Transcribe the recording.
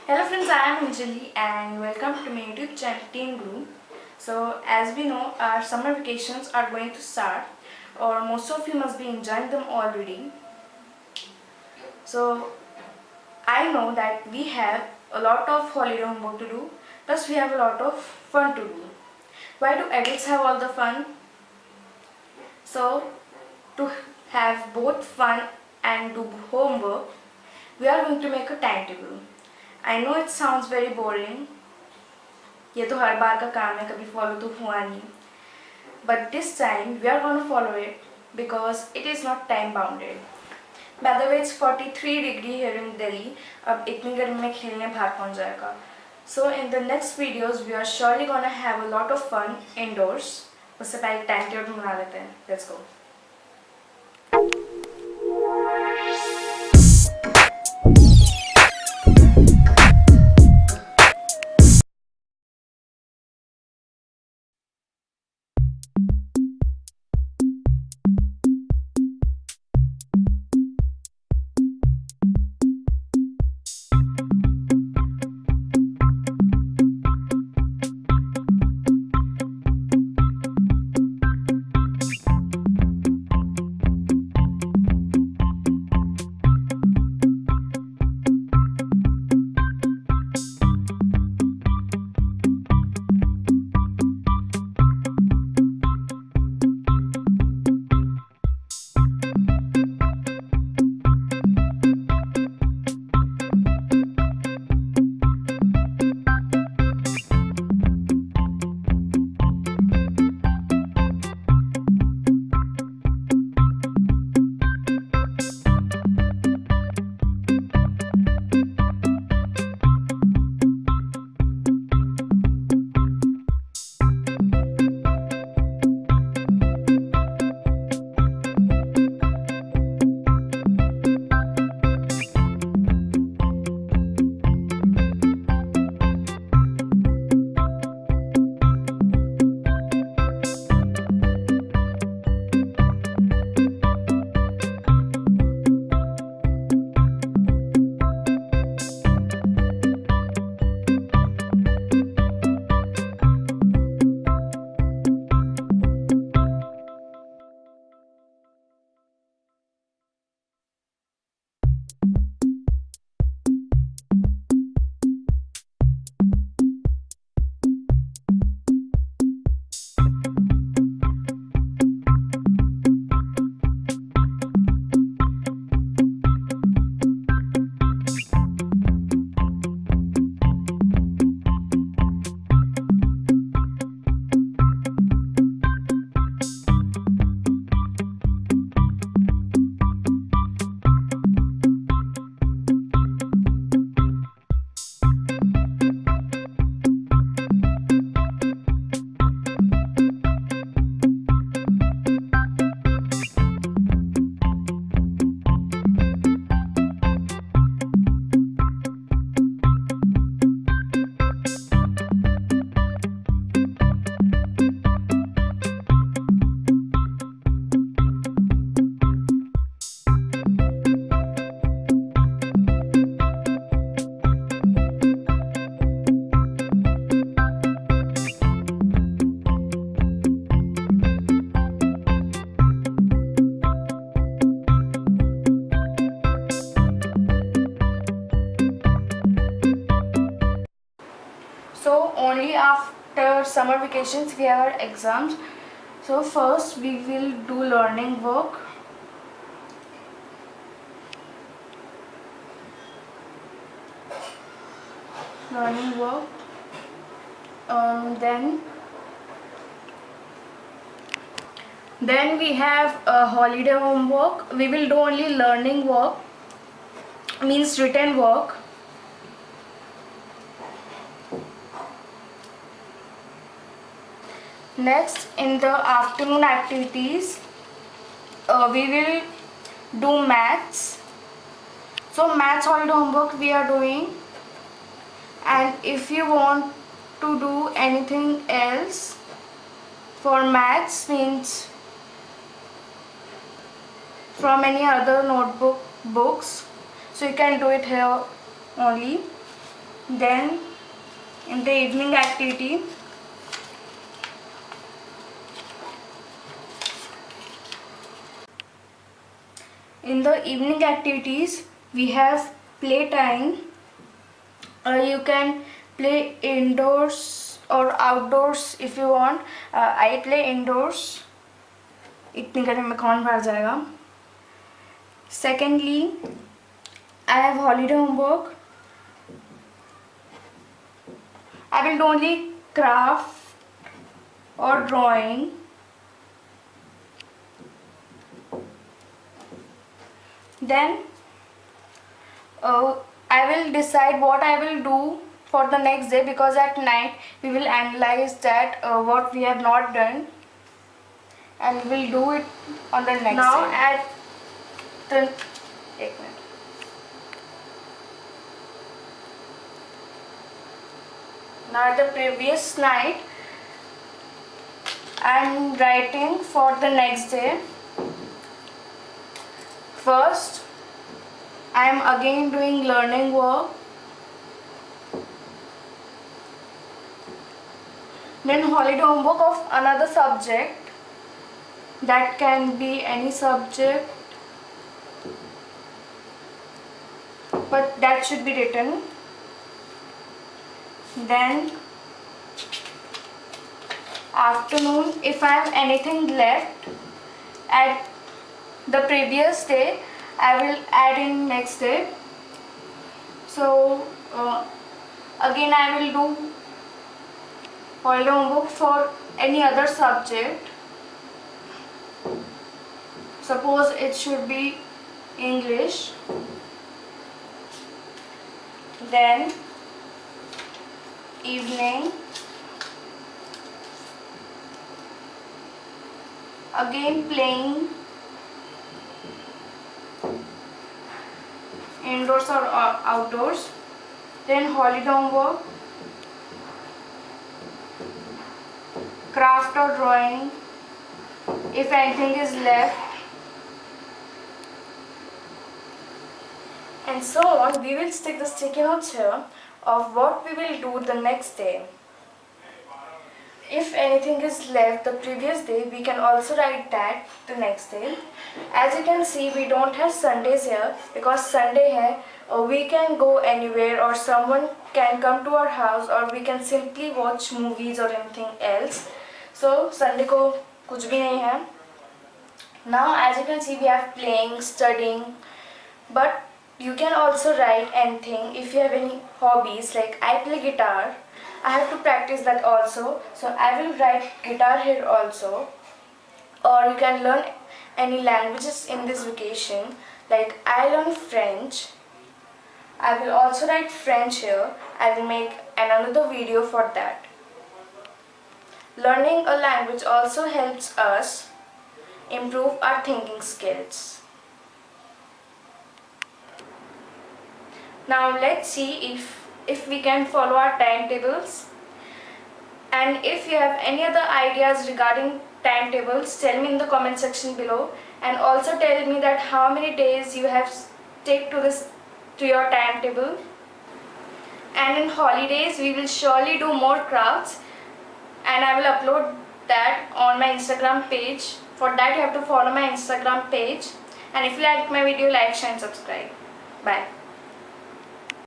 Hello friends, I am Anjali and welcome to my YouTube channel Teen Guru. So as we know, our summer vacations are going to start, or most of you must be enjoying them already. So I know that we have a lot of holiday homework to do, plus we have a lot of fun to do. Why do adults have all the fun? So to have both fun and do homework, we are going to make a timetable. I know it sounds very boring. ये तो हर बार का काम है, कभी follow तो हुआ नहीं. But this time we are going to follow it because it is not time bounded. By the way, it's 43 degree here in Delhi. अब इतनी गर्मी में खेलने बाहर कौन जाएगा? So in the next videos we are surely gonna have a lot of fun indoors. उससे पहले टाइम टेबल बना लेते हैं. Let's go. So only after summer vacations we have our exams. So first we will do learning work. Learning work. Then we have a holiday homework. We will do only learning work, means written work. Next, in the afternoon activities, we will do maths. So maths holiday homework we are doing, and if you want to do anything else for maths, means from any other notebook books, so you can do it here only. Then in the evening activity, we have playtime. You can play indoors or outdoors if you want. I play indoors. इतनी गर्मी में कौन बाहर जाएगा. Secondly, I have holiday homework. I will do only craft or drawing. Then I will decide what I will do for the next day, because at night we will analyze that what we have not done, and we will do it on the next Now day. at the Now the previous night I am writing for the next day. First, I am again doing learning work. Then holiday homework of another subject. That can be any subject, but that should be written. Then afternoon, if I have anything left at the previous day, I will add in next day. So again I will do holiday homework for any other subject. Suppose it should be English. Then evening, again playing indoors or outdoors. Then holiday homework, craft or drawing if anything is left, and so on. We will stick the sticky notes here of what we will do the next day. If anything is left the previous day, we can also write that the next day. As you can see, we don't have Sundays here, because Sunday hai, we can go anywhere, or someone can come to our house, or we can simply watch movies or anything else. So Sunday ko kuch bhi nahi hai. Now as you can see, we have playing, studying, but you can also write anything. If you have any hobbies, like I play guitar, I have to practice that also, so I will write guitar here also. Or you can learn any languages in this vacation, like I learn French. I will also write French here. I will make another video for that. Learning a language also helps us improve our thinking skills. Now let's see if we can follow our timetables. And if you have any other ideas regarding timetables, tell me in the comment section below, and also tell me that how many days you have stick to your timetable. And in holidays we will surely do more crafts, and I will upload that on my Instagram page. For that you have to follow my Instagram page, and if you like my video, like, share and subscribe. Bye.